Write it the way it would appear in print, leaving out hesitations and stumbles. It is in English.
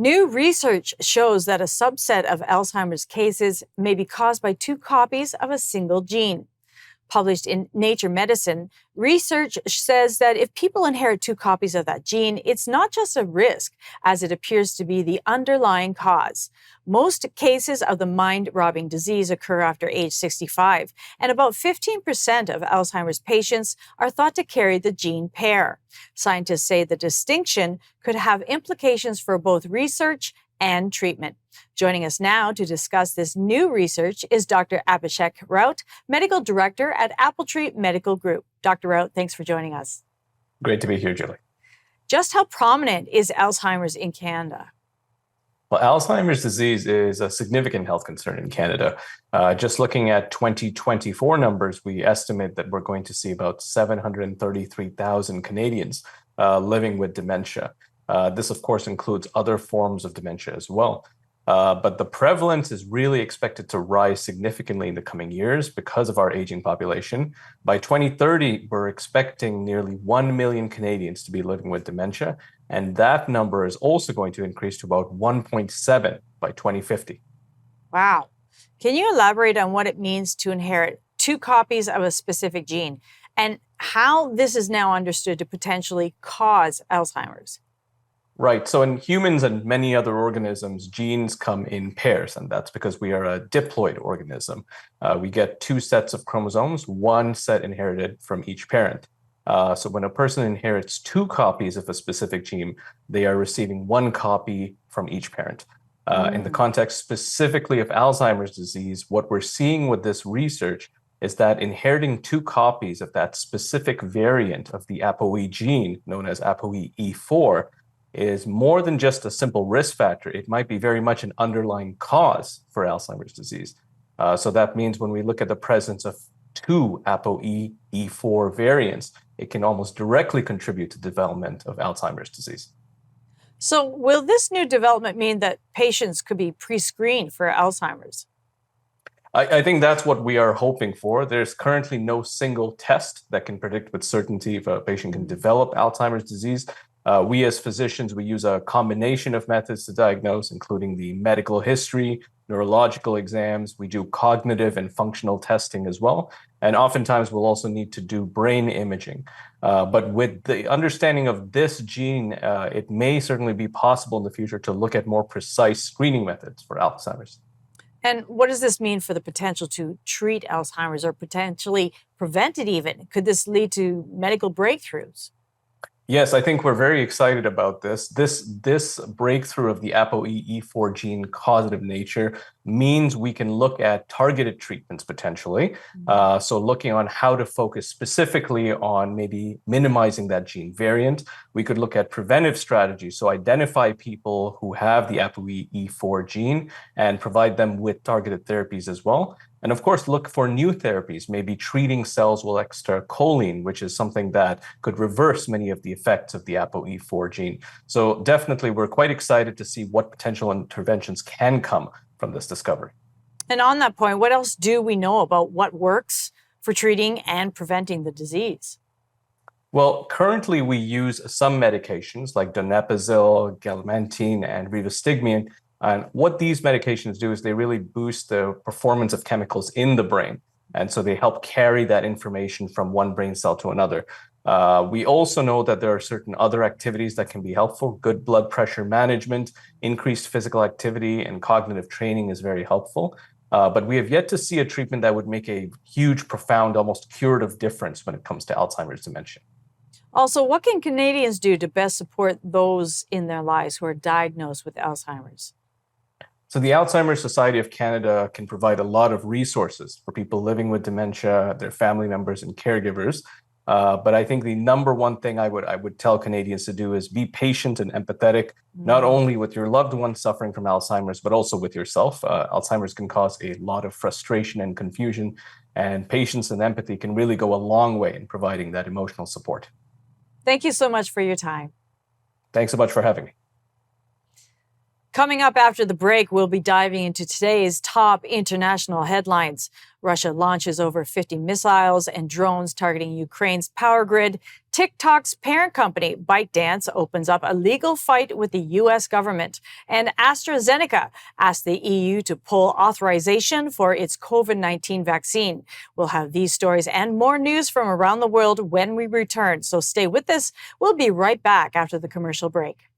New research shows that a subset of Alzheimer's cases may be caused by two copies of a single gene. Published in Nature Medicine, research says that if people inherit two copies of that gene, it's not just a risk, as it appears to be the underlying cause. Most cases of the mind-robbing disease occur after age 65, and about 15% of Alzheimer's patients are thought to carry the gene pair. Scientists say the distinction could have implications for both research and treatment. Joining us now to discuss this new research is Dr. Abhishek Raut, Medical Director at Appletree Medical Group. Dr. Raut, thanks for joining us. Great to be here, Julie. Just how prominent is Alzheimer's in Canada? Well, Alzheimer's disease is a significant health concern in Canada. Just looking at 2024 numbers, we estimate that we're going to see about 733,000 Canadians living with dementia. This, of course, includes other forms of dementia as well. But the prevalence is really expected to rise significantly in the coming years because of our aging population. By 2030, we're expecting nearly 1 million Canadians to be living with dementia, and that number is also going to increase to about 1.7 by 2050. Wow. Can you elaborate on what it means to inherit two copies of a specific gene and how this is now understood to potentially cause Alzheimer's? Right. So in humans and many other organisms, genes come in pairs, and that's because we are a diploid organism. We get two sets of chromosomes, one set inherited from each parent. So when a person inherits two copies of a specific gene, they are receiving one copy from each parent. In the context specifically of Alzheimer's disease, what we're seeing with this research is that inheriting two copies of that specific variant of the ApoE gene, known as ApoE4, is more than just a simple risk factor. It might be very much an underlying cause for Alzheimer's disease. So that means when we look at the presence of two ApoE4 variants, it can almost directly contribute to development of Alzheimer's disease. So will this new development mean that patients could be pre-screened for Alzheimer's? I think that's what we are hoping for. There's currently no single test that can predict with certainty if a patient can develop Alzheimer's disease. We as physicians, we use a combination of methods to diagnose, including the medical history, neurological exams. We do cognitive and functional testing as well. And oftentimes we'll also need to do brain imaging. But with the understanding of this gene, it may certainly be possible in the future to look at more precise screening methods for Alzheimer's. And what does this mean for the potential to treat Alzheimer's or potentially prevent it even? Could this lead to medical breakthroughs? Yes, I think we're very excited about this. This breakthrough of the ApoE4 gene causative nature means we can look at targeted treatments potentially. So looking on how to focus specifically on maybe minimizing that gene variant. We could look at preventive strategies, so identify people who have the ApoE4 gene and provide them with targeted therapies as well. And of course, look for new therapies, maybe treating cells with extracholine, which is something that could reverse many of the effects of the ApoE4 gene. So definitely, we're quite excited to see what potential interventions can come from this discovery. And on that point, what else do we know about what works for treating and preventing the disease? Well, currently we use some medications like donepezil, galmentine, and rivastigmine. And what these medications do is they really boost the performance of chemicals in the brain. And so they help carry that information from one brain cell to another. We also know that there are certain other activities that can be helpful. Good blood pressure management, increased physical activity, and cognitive training is very helpful. But we have yet to see a treatment that would make a huge, profound, almost curative difference when it comes to Alzheimer's dementia. Also, what can Canadians do to best support those in their lives who are diagnosed with Alzheimer's? So the Alzheimer's Society of Canada can provide a lot of resources for people living with dementia, their family members and caregivers. But I think the number one thing I would tell Canadians to do is be patient and empathetic, not only with your loved ones suffering from Alzheimer's, but also with yourself. Alzheimer's can cause a lot of frustration and confusion, and patience and empathy can really go a long way in providing that emotional support. Thank you so much for your time. Thanks so much for having me. Coming up after the break, we'll be diving into today's top international headlines. Russia launches over 50 missiles and drones targeting Ukraine's power grid. TikTok's parent company, ByteDance, opens up a legal fight with the U.S. government. And AstraZeneca asks the EU to pull authorization for its COVID-19 vaccine. We'll have these stories and more news from around the world when we return. So stay with us. We'll be right back after the commercial break.